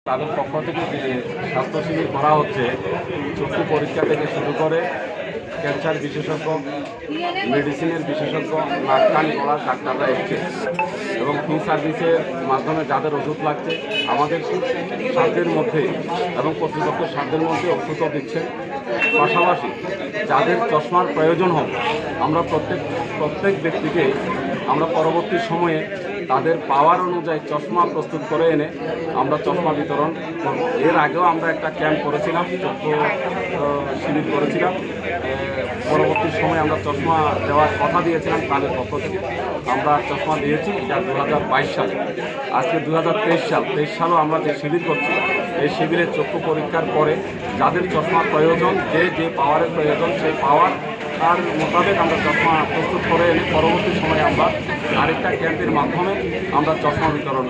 তাদের পক্ষ থেকে যে স্বাস্থ্য শিবির করা হচ্ছে, চক্ষু পরীক্ষা থেকে শুরু করে ক্যান্সার বিশেষজ্ঞ, মেডিসিনের বিশেষজ্ঞ, নাক কান গলার ডাক্তাররা এসছে এবং ফ্রি সার্ভিসের মাধ্যমে যাদের ওষুধ লাগছে আমাদের সাধ্যের মধ্যে এবং কর্তৃপক্ষের সাধ্যের মধ্যে ওষুধও দিচ্ছেন। পাশাপাশি যাদের চশমার প্রয়োজন হবে আমরা প্রত্যেক ব্যক্তিকে আমরা পরবর্তী সময়ে তাদের পাওয়ার অনুযায়ী চশমা প্রস্তুত করে এনে আমরা চশমা বিতরণ করব। এর আগেও আমরা একটা ক্যাম্প করেছিলাম, চক্ষু শিবির করেছিলাম। পরবর্তী সময়ে আমরা চশমা দেওয়ার কথা দিয়েছিলাম প্রাণের পক্ষ থেকে, আমরা চশমা দিয়েছি। এটা 2022 সালে, আজকে 2023 সাল। 23 সালও আমরা যে শিবির করছি, এই শিবিরের চক্ষু পরীক্ষার পরে যাদের চশমার প্রয়োজন, যে পাওয়ারের প্রয়োজন, সেই পাওয়ার তার মোতাবেক আমরা চশমা প্রস্তুত করে এনে পরবর্তী সময়ে আমরা আরেকটা ক্যাম্পের মাধ্যমে আমরা চশমা বিতরণ